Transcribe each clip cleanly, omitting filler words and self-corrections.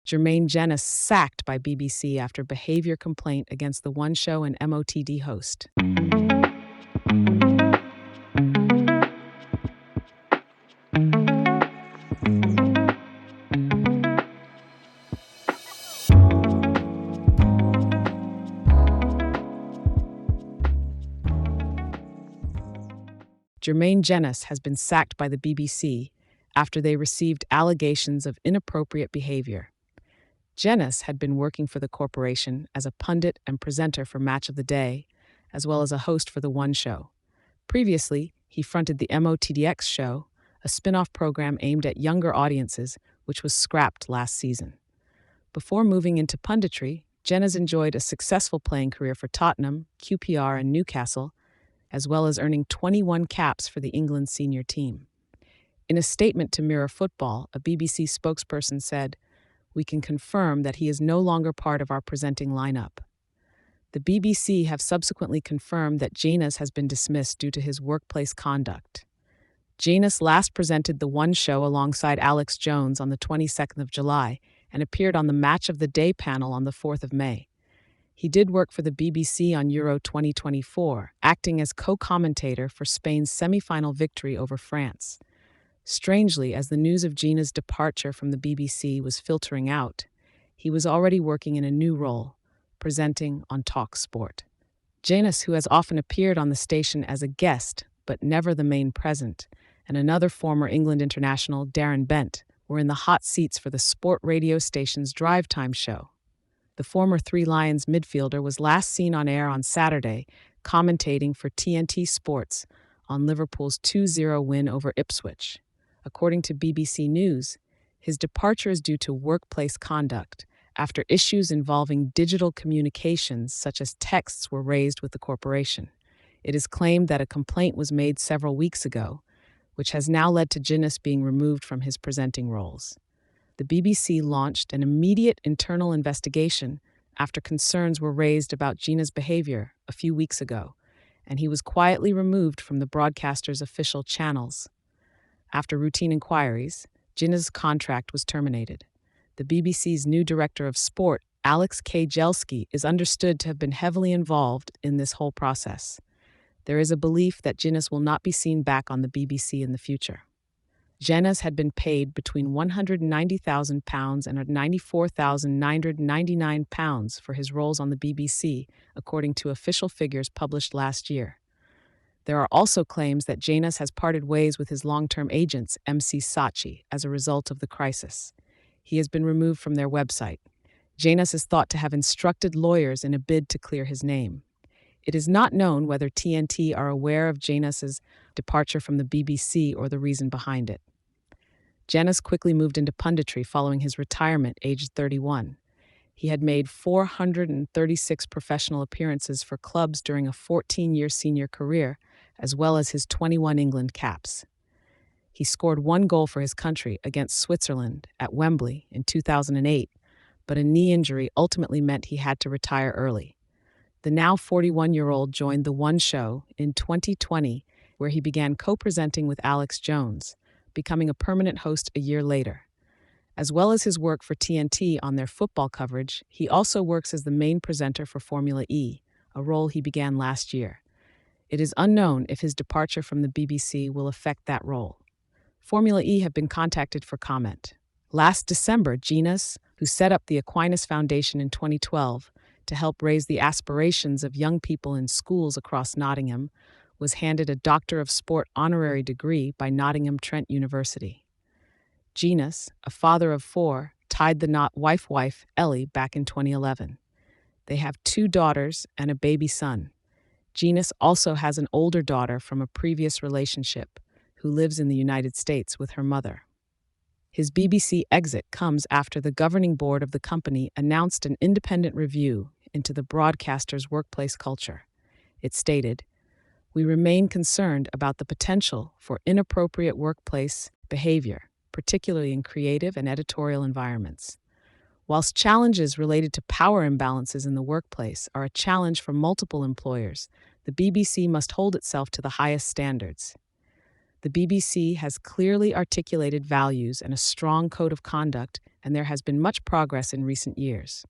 Jermaine Jenas sacked by BBC after behaviour complaint against the One Show and MOTD host. Jermaine Jenas has been sacked by the BBC after they received allegations of inappropriate behaviour. Jenas had been working for the corporation as a pundit and presenter for Match of the Day, as well as a host for the One Show. Previously, he fronted the MOTDx show, a spin-off program aimed at younger audiences, which was scrapped last season. Before moving into punditry, Jenas enjoyed a successful playing career for Tottenham, QPR and Newcastle, as well as earning 21 caps for the England senior team. In a statement to Mirror Football, a BBC spokesperson said, "We can confirm that he is no longer part of our presenting lineup." The BBC have subsequently confirmed that Jenas has been dismissed due to his workplace conduct. Jenas last presented the One Show alongside Alex Jones on the 22nd of July and appeared on the Match of the Day panel on the 4th of May. He did work for the BBC on Euro 2024, acting as co-commentator for Spain's semi-final victory over France. Strangely, as the news of Jenas' departure from the BBC was filtering out, he was already working in a new role, presenting on Talk Sport. Jenas, who has often appeared on the station as a guest, but never the main present, and another former England international, Darren Bent, were in the hot seats for the sport radio station's drive time show. The former Three Lions midfielder was last seen on air on Saturday, commentating for TNT Sports on Liverpool's 2-0 win over Ipswich. According to BBC News, his departure is due to workplace conduct after issues involving digital communications such as texts were raised with the corporation. It is claimed that a complaint was made several weeks ago, which has now led to Jenas being removed from his presenting roles. The BBC launched an immediate internal investigation after concerns were raised about Jenas' behaviour a few weeks ago, and he was quietly removed from the broadcaster's official channels. After routine inquiries, Jenas' contract was terminated. The BBC's new director of sport, Alex K. Jelski, is understood to have been heavily involved in this whole process. There is a belief that Jenas will not be seen back on the BBC in the future. Jenas had been paid between £190,000 and £94,999 for his roles on the BBC, according to official figures published last year. There are also claims that Jenas has parted ways with his long-term agents, MC Saatchi, as a result of the crisis. He has been removed from their website. Jenas is thought to have instructed lawyers in a bid to clear his name. It is not known whether TNT are aware of Jenas' departure from the BBC or the reason behind it. Jenas quickly moved into punditry following his retirement, aged 31. He had made 436 professional appearances for clubs during a 14-year senior career, as well as his 21 England caps. He scored 1 goal for his country against Switzerland at Wembley in 2008, but a knee injury ultimately meant he had to retire early. The now 41-year-old joined the One Show in 2020, where he began co-presenting with Alex Jones, becoming a permanent host a year later. As well as his work for TNT on their football coverage, he also works as the main presenter for Formula E, a role he began last year. It is unknown if his departure from the BBC will affect that role. Formula E have been contacted for comment. Last December, Jenas, who set up the Aquinas Foundation in 2012 to help raise the aspirations of young people in schools across Nottingham, was handed a Doctor of Sport honorary degree by Nottingham Trent University. Jenas, a father of 4, tied the knot wife Ellie back in 2011. They have 2 daughters and a baby son. Jenas also has an older daughter from a previous relationship who lives in the United States with her mother. His BBC exit comes after the governing board of the company announced an independent review into the broadcaster's workplace culture. It stated, "We remain concerned about the potential for inappropriate workplace behavior, particularly in creative and editorial environments. Whilst challenges related to power imbalances in the workplace are a challenge for multiple employers, the BBC must hold itself to the highest standards." The BBC has clearly articulated values and a strong code of conduct, and there has been much progress in recent years.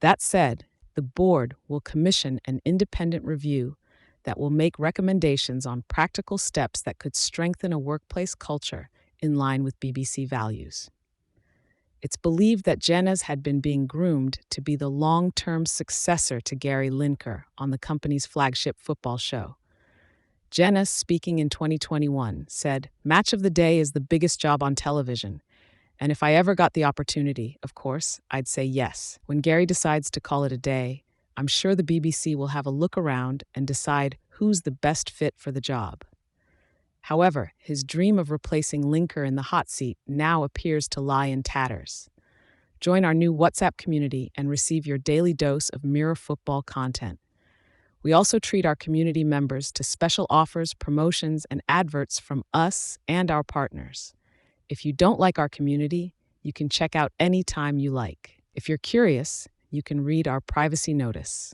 That said, the board will commission an independent review that will make recommendations on practical steps that could strengthen a workplace culture in line with BBC values. It's believed that Jenas had been being groomed to be the long-term successor to Gary Lineker on the company's flagship football show. Jenas, speaking in 2021, said, "Match of the Day is the biggest job on television. And if I ever got the opportunity, of course, I'd say yes. When Gary decides to call it a day, I'm sure the BBC will have a look around and decide who's the best fit for the job." However, his dream of replacing Lineker in the hot seat now appears to lie in tatters. Join our new WhatsApp community and receive your daily dose of Mirror Football content. We also treat our community members to special offers, promotions, and adverts from us and our partners. If you don't like our community, you can check out anytime you like. If you're curious, you can read our privacy notice.